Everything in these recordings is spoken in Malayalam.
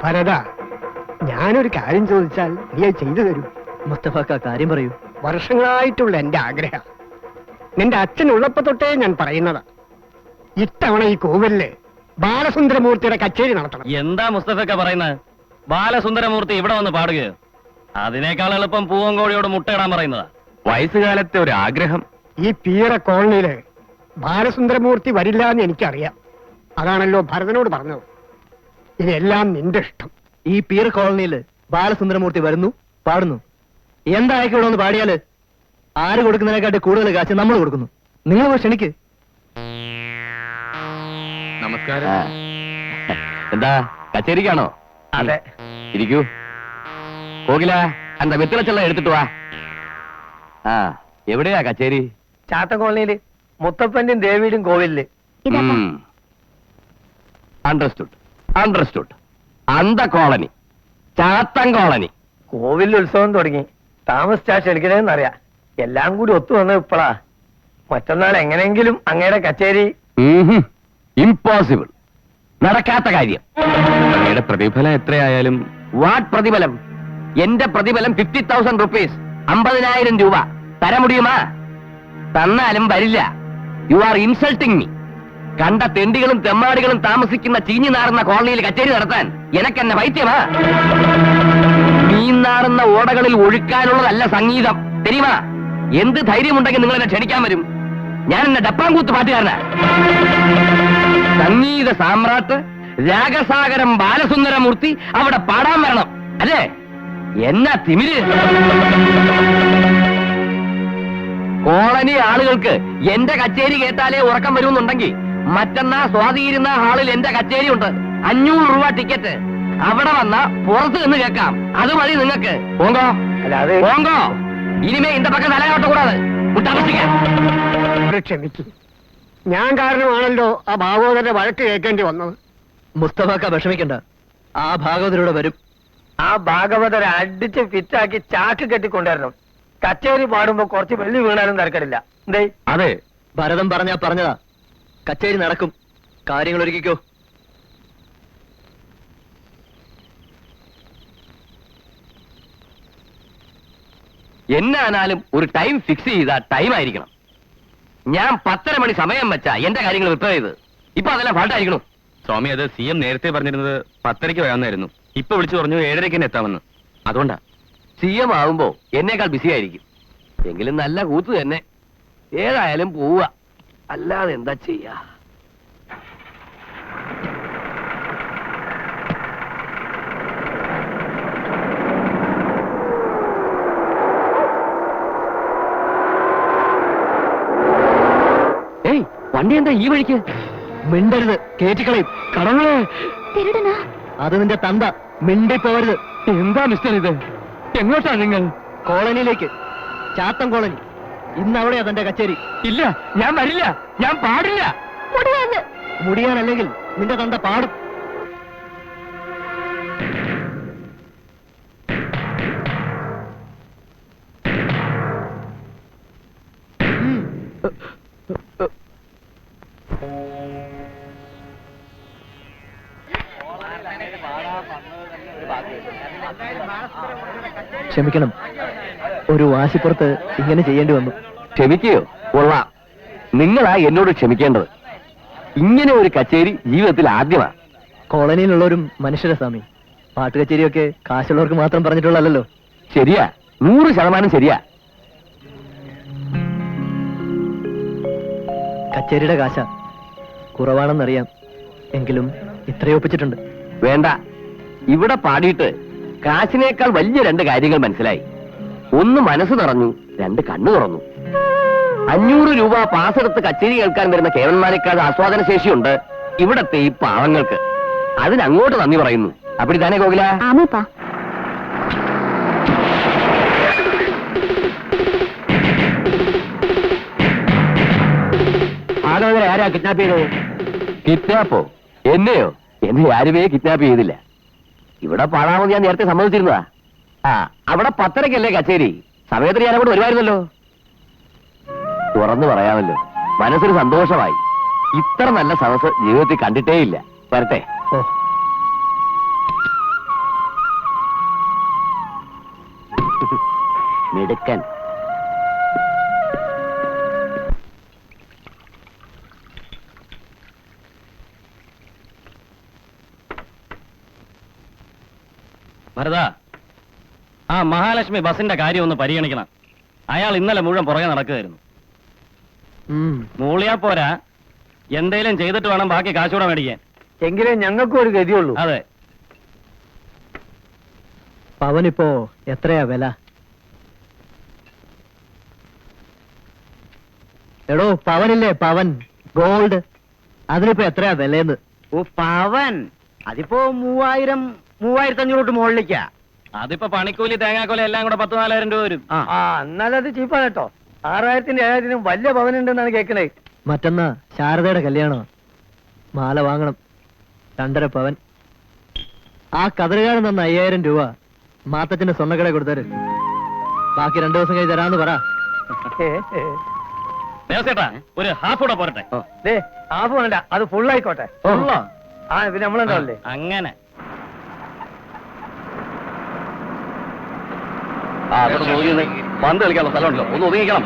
ഭരത, ഞാനൊരു കാര്യം ചോദിച്ചാൽ നീ അത് ചെയ്തു തരൂ. മുസ്തഫാക്ക, കാര്യം പറയൂ. വർഷങ്ങളായിട്ടുള്ള എന്റെ ആഗ്രഹം, നിന്റെ അച്ഛൻ ഉള്ളപ്പോ തൊട്ടേ ഞാൻ പറയുന്നതാ. ഇത്തവണ ഈ കോവിലില് ബാലസുന്ദരമൂർത്തിയുടെ കച്ചേരി നടത്തണം. എന്താ മുസ്തഫക്ക പറയുന്നത്? ബാലസുന്ദരമൂർത്തി ഇവിടെ വന്ന് പാടുകയോ? അതിനേക്കാൾ എളുപ്പം പൂവങ്കോഴിയോട് മുട്ടയിടാൻ പറയുന്നതാ. വയസ്സുകാലത്തെ ഒരു ആഗ്രഹം. ഈ പീറ കോളനിയില് ബാലസുന്ദരമൂർത്തി വരില്ല എന്ന് എനിക്കറിയാം. അതാണല്ലോ ഭരതനോട് പറഞ്ഞത്. ഇതെല്ലാം നിന്റെ ഇഷ്ടം. ഈ പീർ കോളനിയില് ബാലസുന്ദരമൂർത്തി വരുന്നു, പാടുന്നു. എന്തായിരിക്കും ഇവിടെ ഒന്ന് പാടിയാല് ആര് കൊടുക്കുന്നതിനെക്കാട്ടി കൂടുതൽ കാശ് നമ്മൾ കൊടുക്കുന്നു. നിങ്ങൾ പോയി ക്ഷണിക്ക്. നമസ്കാരം. എന്താ കച്ചേരിക്കാണോ? അതെ. ഇരിക്കൂ. കോകില, എന്താ വെത്തിളച്ചെല്ലാം എടുത്തിട്ട് വാ. ആ, എവിടെയാ കച്ചേരി? ചാത്ത കോളനിയില് മുത്തപ്പന്റെയും ദേവിയുടെയും കോവിലില്. Understood, understood. അന്ത കോളനി, ചാത്തൻ കോളനി. കോവിലിൽ ഉത്സവം തുടങ്ങി. താമസിച്ചാ ക്ഷണിക്കണേന്നറിയാം. എല്ലാം കൂടി ഒത്തു വന്നത് ഇപ്പളാ. മറ്റന്നാൾ എങ്ങനെയെങ്കിലും അങ്ങയുടെ കച്ചേരി. ഇംപോസിബിൾ, നടക്കാത്ത കാര്യം. അങ്ങയുടെ പ്രതിഫലം എത്രയായാലും. വാട്ട് പ്രതിഫലം? എന്റെ പ്രതിഫലം 50,000 rupees, 50,000 രൂപ. തരാൻ മുടിയുമാ? തന്നാലും വരില്ല. You are insulting me. കണ്ട തെണ്ടികളും തെമ്മാടികളും താമസിക്കുന്ന ചീഞ്ഞു നാറുന്ന കോളനിയിൽ കച്ചേരി നടത്താൻ എനക്കെന്നെ വൈദ്യമാ? മീനാറുന്ന ഓടകളിൽ ഒഴുക്കാനുള്ളതല്ല സംഗീതം, തെരിയുമാ? എന്ത് ധൈര്യമുണ്ടെങ്കിൽ നിങ്ങൾ എന്നെ ക്ഷണിക്കാൻ വരും? ഞാൻ എന്നെ ഡപ്പാങ്കൂത്ത് പാട്ടുകാരനാ. സംഗീത സാമ്രാട്ട് രാഗസാഗരം ബാലസുന്ദരമൂർത്തി അവിടെ പാടാൻ വരണം, അല്ലേ? എന്നാ തിമിര്! കോളനി ആളുകൾക്ക് എന്റെ കച്ചേരി കേട്ടാലേ ഉറക്കം വരുമെന്നുണ്ടെങ്കിൽ മറ്റന്നാ സ്വാധീരുന്ന ഹാളിൽ എന്റെ കച്ചേരി ഉണ്ട്. 500 രൂപ ടിക്കറ്റ്. അവിടെ വന്ന പുറത്ത് നിന്ന് കേൾക്കാം. അത് മതി നിങ്ങൾക്ക്. പോങ്കോ, പോങ്കോ. ഇനിമേ ഇന്റെ പക്കം തലയോട്ടക്കൂടാതെ മുട്ടാമസിക്കാൻ. ക്ഷമിക്കും, ഞാൻ കാരണമാണല്ലോ ആ ഭാഗവതരുടെ വഴക്ക് കേൾക്കേണ്ടി വന്നത്. മുസ്തഫാക്ക വിഷമിക്കണ്ട, ആ ഭാഗവതരോട് വരും. ആ ഭാഗവതരെ അടിച്ച് ഫിറ്റാക്കി ചാക്ക് കെട്ടിക്കൊണ്ടുവരണം. കച്ചേരി പാടുമ്പോ കുറച്ച് വെള്ളി വീണാലും തിരക്കടില്ല. എന്തേ? അതെ, ഭരതം പറഞ്ഞതാ. കച്ചേരി നടക്കും. കാര്യങ്ങൾ ഒരുക്കിക്കോ. എന്നാലും ഒരു ടൈം ഫിക്സ് ചെയ്താ ടൈം ആയിരിക്കണം. ഞാൻ 10:30 മണി സമയം വെച്ചാ എന്റെ കാര്യങ്ങൾ റിപ്പയർ ചെയ്ത്. ഇപ്പൊ അതെല്ലാം ഫാൾട്ടായിരിക്കണം. സ്വാമി, അത് CM നേരത്തെ പറഞ്ഞിരുന്നത് 10:30 വരാമെന്നായിരുന്നു. ഇപ്പൊ വിളിച്ചു പറഞ്ഞു 7:30 തന്നെ എത്താമെന്ന്. അതുകൊണ്ടാ. CM ആവുമ്പോ എന്നേക്കാൾ ബിസി ആയിരിക്കും. എങ്കിലും നല്ല കൂത്ത് തന്നെ. ഏതായാലും പോവുക, അല്ലാതെ എന്താ ചെയ്യാ? ഏയ്, വണ്ടി എന്താ ഈ വഴിക്ക്? മിണ്ടരുത്, കേറ്റിക്കളയും. കടങ്ങളെ, അത് നിന്റെ തന്ത. മിണ്ടിപ്പോവരുത്. എന്താ മിസ്റ്റർ ഇത്? എങ്ങോട്ടാ നിങ്ങൾ? കോളനിയിലേക്ക്, ചാത്തൻ കോളനി. ഇന്ന് അവിടെയാ തന്റെ കച്ചേരി. ഇല്ല, ഞാൻ വരില്ല. ഞാൻ പാടില്ല. മുടിയാനല്ലെങ്കിൽ നിന്റെ തന്ത പാടും. ക്ഷമിക്കണം, ഒരു വാശിപ്പുറത്ത് ഇങ്ങനെ ചെയ്യേണ്ടി വന്നു. ക്ഷമിക്കുകയോ? കൊള്ളാം. നിങ്ങളാ എന്നോട് ക്ഷമിക്കേണ്ടത്. ഇങ്ങനെ ഒരു കച്ചേരി ജീവിതത്തിൽ ആദ്യമാ. കോളനിയിലുള്ളവരും മനുഷ്യരെ സ്വാമി. പാട്ട് കച്ചേരിയൊക്കെ കാശുള്ളവർക്ക് മാത്രം പറഞ്ഞിട്ടുള്ളല്ലോ. ശരിയാ, 100% ശരിയാ. കച്ചേരിയുടെ കാശ കുറവാണെന്നറിയാം, എങ്കിലും ഇത്രയും ഒപ്പിച്ചിട്ടുണ്ട്. വേണ്ട, ഇവിടെ പാടിയിട്ട് കാശിനേക്കാൾ വലിയ 2 കാര്യങ്ങൾ മനസ്സിലായി. ഒന്ന് മനസ്സ് നിറഞ്ഞു, 2 കണ്ണു തുറന്നു. 500 രൂപ പാസെടുത്ത് കച്ചേരി കേൾക്കാൻ വരുന്ന കേവന്മാരെക്കാൾ ആസ്വാദന ശേഷിയുണ്ട് ഇവിടത്തെ ഈ പാവങ്ങൾക്ക്. അതിനങ്ങോട്ട് നന്ദി പറയുന്നു. അപ്പടി തന്നെ കോകില? ആലോചന ആരാ കിഡ്നാപ്പ് ചെയ്തത്? കിഡ്നാപ്പോ? എന്നെയോ? എന്നെ ആരുമേ കിഡ്നാപ്പ് ചെയ്തില്ല. ഇവിടെ പാടാമെന്ന് ഞാൻ നേരത്തെ സമ്മതിച്ചിരുന്നതാ. ആ, അവിടെ 10:30 കച്ചേരി. സമയത്തിന് ഞാൻ അവിടെ വരുമായിരുന്നല്ലോ. തുറന്നു പറയാമല്ലോ, മനസ്സിന് സന്തോഷമായി. ഇത്ര നല്ല സദസ് ജീവിതത്തിൽ കണ്ടിട്ടേയില്ല. വരട്ടെ. ഓ, മിടുക്കൻ. ഭരതാ, ആ മഹാലക്ഷ്മി ബസിന്റെ കാര്യം ഒന്ന് പരിഗണിക്കണം. അയാൾ ഇന്നലെ മുഴുവൻ പുറകെ നടക്കുകയായിരുന്നു. മൂളിയാ പോരാ, എന്തേലും ചെയ്തിട്ട് വേണം ബാക്കി കാശൂടെ മേടിക്കാൻ. എങ്കിലേ ഞങ്ങൾക്കും ഒരു ഗതിയുള്ളൂ. അതെ. പവനിപ്പോ എത്രയാ വില? എടോ പവനില്ലേ, പവൻ ഗോൾഡ്, അതിനിപ്പോ എത്രയാ വിലയെന്ന്? ഓ പവൻ, അതിപ്പോ 3000-3500 മുകളിലേക്കാ. അതിപ്പോ പണിക്കൂലി തേങ്ങാക്കൂലി എല്ലാം കൂടെ 10,000-4,000 രൂപ വരും. ആ എന്നാലത് ചീപ്പാണ് കേട്ടോ. 6000-7000 വലിയ പവനുണ്ടെന്നാണ് കേൾക്കണേ. മറ്റന്നാ ശാരദയുടെ കല്യാണം, മാല വാങ്ങണം 2.5 പവൻ. ആ കതറുകാരൻ തന്ന 5000 രൂപ മാത്തച്ഛന്റെ സ്വർണ്ണക്കട കൊടുത്തര്. ബാക്കി 2 ദിവസം കഴിഞ്ഞ് തരാന്ന് പറ. ദേവസേട്ടാ, ഒരു ഹാഫ് കൂടെ പോരട്ടെ. ഹാഫ് വേണ്ട, അത് ഫുള്ളായിക്കോട്ടെ. ആ പിന്നെ നമ്മളെന്താല്ലേ അങ്ങനെ. പന്ത് കളിക്കാനുള്ള സ്ഥലമുണ്ടല്ലോ, ഒന്ന് ഒതുങ്ങിക്കണം.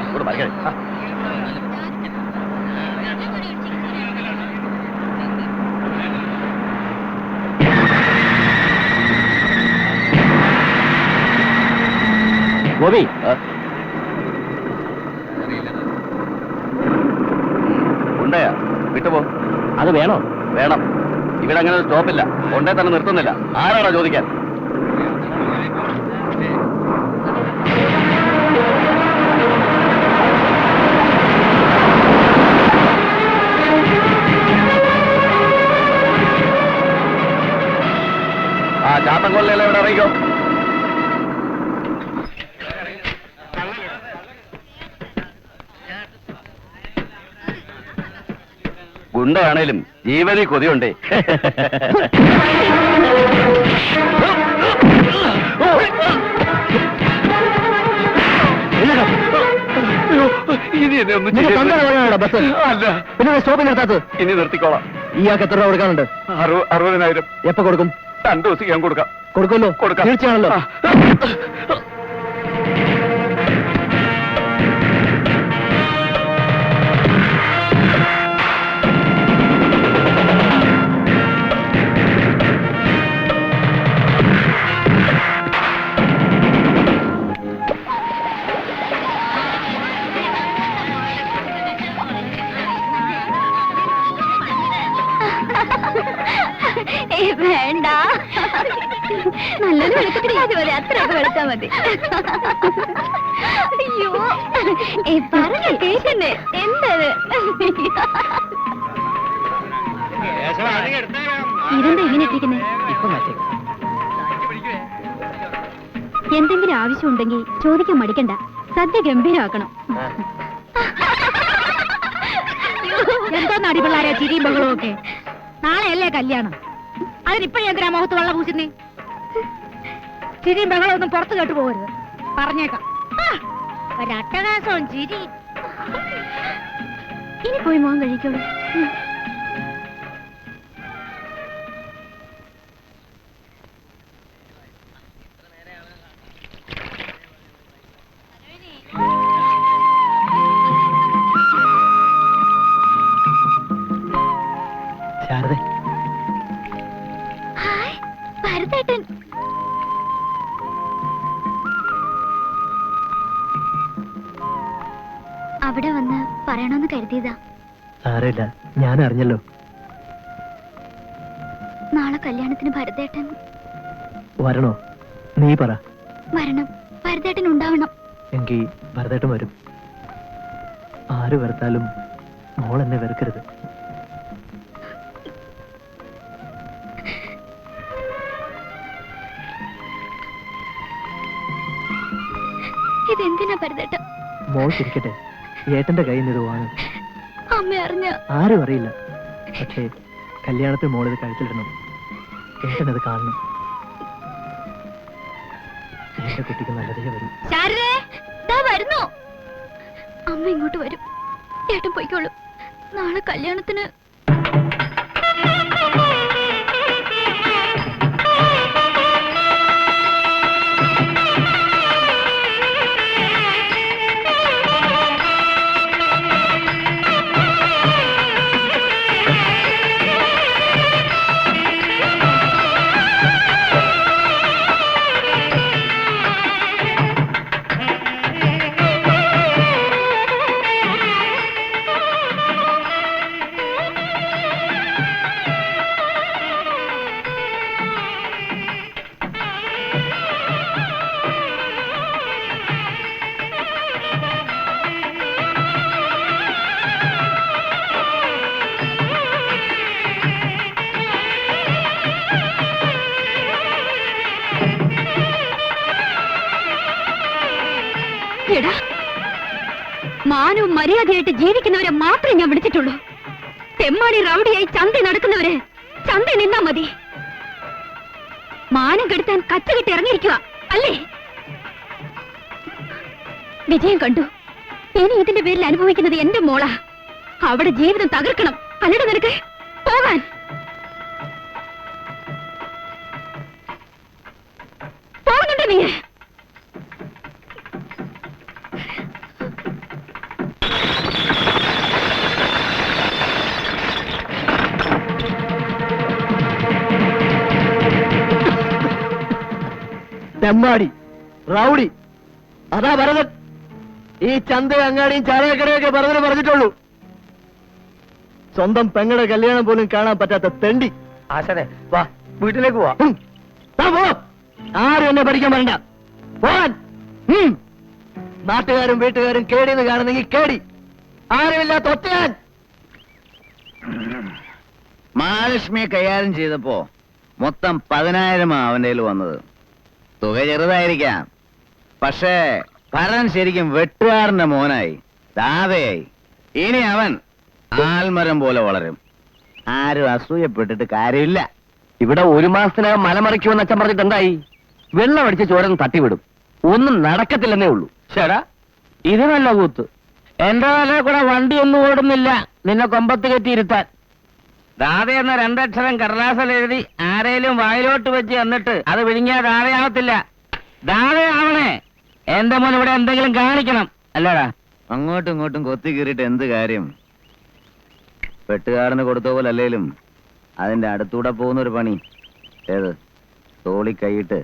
ഇവിടെ ഭയങ്കര ഗോപി, ഉണ്ടയാ വിട്ടുപോ. അത് വേണോ? വേണം. ഇവിടെ അങ്ങനെ ഒരു സ്റ്റോപ്പില്ല, കൊണ്ടേ തന്നെ നിർത്തുന്നില്ല. ആരാടാ ചോദിക്കാൻ? ആ ചാത്തൻ കൊല്ലല്ലേ ഇവിടെ അറിയിക്കോ. ഗുണ്ടയാണേലും ജീവനിൽ കൊതിയുണ്ടേ. ഇനി എന്നെ ഒന്നും പിന്നെ സ്റ്റോപ്പിൽ നിർത്താത്തത്? ഇനി നിർത്തിക്കോളാം. ഇയാൾക്ക് എത്ര രൂപ കൊടുക്കാനുണ്ട്? 60,000. എപ്പോ കൊടുക്കും? 2 ദിവസം ഞാൻ കൊടുക്കാം. കൊടുക്കുമല്ലോ? കൊടുക്കാം. തീർച്ചയാണല്ലോ. വേണ്ട, നല്ലൊരു വെളുക്കത്തില്ലാതെ മതി, അത്രയൊക്കെ വെളുത്താ മതി. അയ്യോ പറഞ്ഞ കേൾക്കണ്ടേ? എന്തത് ഇതെന്താ ഇങ്ങനെ ഇട്ടിരിക്കുന്നേ? എന്തെങ്കിലും ആവശ്യമുണ്ടെങ്കിൽ ചോദിക്കാൻ മടിക്കണ്ട, സദ്യ ഗംഭീരമാക്കണം. എന്തോന്ന് അടിപിള്ളാരെ ചിരിയും ബഹളവും ഒക്കെ? നാളെയല്ലേ കല്യാണം, അതിനിപ്പഴേ എന്തിനാ മുഖത്ത് വെള്ളം പൂശുന്നേ? ചിരിയും ബഹളം ഒന്നും പുറത്ത് കേട്ടു പോകരുത്, പറഞ്ഞേക്കാം. ഒരട്ടകാസവും ചിരി. ഇനി പോയി മോൻ കഴിക്കോളൂ. ശാരദ, ഹായ് ഭരതേട്ടൻ. അവിടെ വന്ന് പറയണമെന്ന് കരുതിയതാ. സാരമില്ല, ഞാൻ അറിഞ്ഞല്ലോ. നാളെ കല്യാണത്തിന് ഭരതേട്ടൻ വരണോ? നീ പറ. വരണം, ഭരതേട്ടൻ ഉണ്ടാവണം. എങ്കിൽ ഭരതേട്ടൻ വരും. ആര് വെറുത്താലും മോൾ എന്നെ വെറുക്കരുത്. ഇതെന്തിനാ ഭരതേട്ട? മോൾ ചിരിക്കട്ടെ, ഏട്ടന്റെ കയ്യിൽ നിന്ന് ഇത് വാങ്ങും. അമ്മ അറിഞ്ഞ? ആരും അറിയില്ല. പക്ഷേ കല്യാണത്തിൽ മോളിത് കഴുത്തിലിടണം. ഏട്ടനത് കാണണം. എന്റെ കുട്ടിക്ക് നല്ലതേ വരും. ശാരദേ, ദാ വരുന്നു. അമ്മ ഇങ്ങോട്ട് വരും. ഏട്ടൻ പോയിക്കോളൂ. നാളെ കല്യാണത്തിന്. എടാ മാനവും മര്യാദയായിട്ട് ജീവിക്കുന്നവരെ മാത്രമേ ഞാൻ വിളിച്ചിട്ടുള്ളൂ. തെമ്മാടി റൗഡിയായി ചന്ത നടക്കുന്നവര് ചന്ത നിന്നാ മതി. മാനം കെടുത്താൻ കച്ചകെട്ടി ഇറങ്ങിയിരിക്കുക അല്ലേ? വിജയം കണ്ടു. ഇനി ഇതിന്റെ പേരിൽ അനുഭവിക്കുന്നത് എന്റെ മോളാ. അവിടെ ജീവിതം തകർക്കണം. അല്ലട നിനക്ക് പോകാൻ. പോകുന്നുണ്ട് നീ. തെമ്മാടി റൗഡി, അതാ ഭരതൻ. ഈ ചന്ത അങ്ങാടിയും ചാലക്കടയൊക്കെ ഭരതന് പറഞ്ഞിട്ടുള്ളൂ. സ്വന്തം പെങ്ങളുടെ കല്യാണം പോലും കാണാൻ പറ്റാത്ത തെണ്ടി. ആശാനെ വാ, വീട്ടിലേക്ക് പോവാ. താ പോ. ആരും എന്നെ പഠിക്കാൻ വരണ്ട. പോകാൻ. നാട്ടുകാരും വീട്ടുകാരും കേടിയെന്ന് കാണുന്നെങ്കിൽ കേടി. ആരുമില്ലാത്ത ഒറ്റയാൻ. മഹാലക്ഷ്മിയെ കൈകാര്യം ചെയ്തപ്പോ മൊത്തം 10,000 അവന്റെ കയ്യിൽ വന്നത്. തുക ചെറുതായിരിക്കാം, പക്ഷേ ഭരൻ ശരിക്കും വെട്ടുകാരന്റെ മോനായി, ദാതയായി. ഇനി അവൻ ആൽമരം പോലെ വളരും. ആരും അസൂയപ്പെട്ടിട്ട് കാര്യമില്ല. ഇവിടെ 1 മാസത്തിനകം മലമറിക്കുമെന്ന് അച്ഛൻ പറഞ്ഞിട്ട് എന്തായി? വെള്ളം അടിച്ച് ചോരന്ന് തട്ടിവിടും. ഒന്നും നടക്കത്തില്ലെന്നേ ഉള്ളൂ. ചേടാ, ഇത് നല്ല കൂത്ത്. എന്റെ തല കൂടെ വണ്ടി ഒന്നും ഓടുന്നില്ല നിന്നെ കൊമ്പത്ത് കെട്ടി ഇരുത്താൻ. ദാത എന്ന 2 അക്ഷരം കടലാസിൽ എഴുതി ആരേലും വായിലോട്ട് വെച്ച് എന്നിട്ട് അത് വിഴുങ്ങിയാ ദാതയാവത്തില്ല. ദാതയാവണേ എന്റെ മോൻ ഇവിടെ എന്തെങ്കിലും കാണിക്കണം, അല്ലടാ? അങ്ങോട്ടും ഇങ്ങോട്ടും കൊത്തി കീറിയിട്ട് എന്ത് കാര്യം? വെട്ടുകാരന് കൊടുത്ത പോലെ അല്ലേലും അതിന്റെ അടുത്തൂടെ പോകുന്നൊരു പണി. ഏത്? തോളി കൈയിട്ട്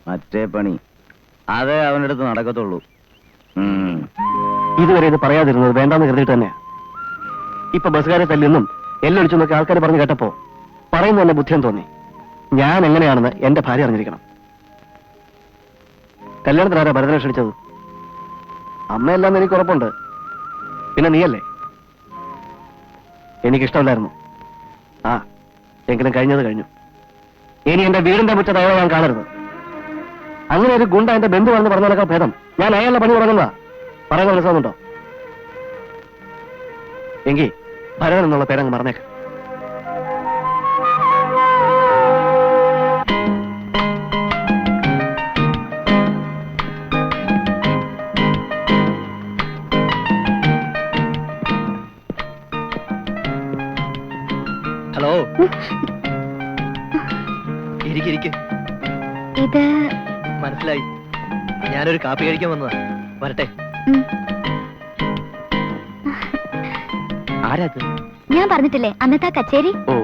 മറ്റേ പണി. അതേ അവൻ്റെ അടുത്ത് നടക്കത്തുള്ളൂ. ഇതുവരെ ഇത് പറയാതിരുന്നത് വേണ്ടാന്ന് കരുതിയിട്ട് തന്നെയാ. ഇപ്പൊ ബസ്സുകാരെ തല്ലിന്നും എല്ലൊടിച്ചെന്നൊക്കെ ആൾക്കാർ പറഞ്ഞു കേട്ടപ്പോ പറയുന്ന തന്നെ ബുദ്ധിയെന്ന് തോന്നി. ഞാൻ എങ്ങനെയാണെന്ന് എന്റെ ഭാര്യ അറിഞ്ഞിരിക്കണം. കല്യാണത്തിനാരാ ഭരതനെ ക്ഷണിച്ചത്? അമ്മയല്ലാന്ന് എനിക്ക് ഉറപ്പുണ്ട്. പിന്നെ നീയല്ലേ? എനിക്കിഷ്ടമില്ലായിരുന്നു. ആ, എങ്കിലും കഴിഞ്ഞത് കഴിഞ്ഞു. ഇനി എന്റെ വീടിന്റെ മുറ്റത്ത് അയാളെ ഞാൻ കാണരുത്. അങ്ങനെ ഒരു ഗുണ്ട എന്റെ ബന്ധുവാണെന്ന് പറഞ്ഞാലൊക്കെ ഭേദം ഞാൻ അയാളുടെ പണി തുടങ്ങുന്നതാ. പറയുന്നത് മനസ്സിലാവുന്നുണ്ടോ? എങ്കിൽ ഭരതൻ എന്നുള്ള പേരങ്ങ് മറന്നേക്ക്. ഹലോ, ഇരിക്ക്. ഇത് മനസ്സിലായി. ഞാനൊരു കാപ്പി കഴിക്കാൻ വന്നതാ. വരട്ടെ. ആരാത്? ഞാൻ പറഞ്ഞിട്ടില്ലേ അന്നത്തെ കച്ചേരി. ഓ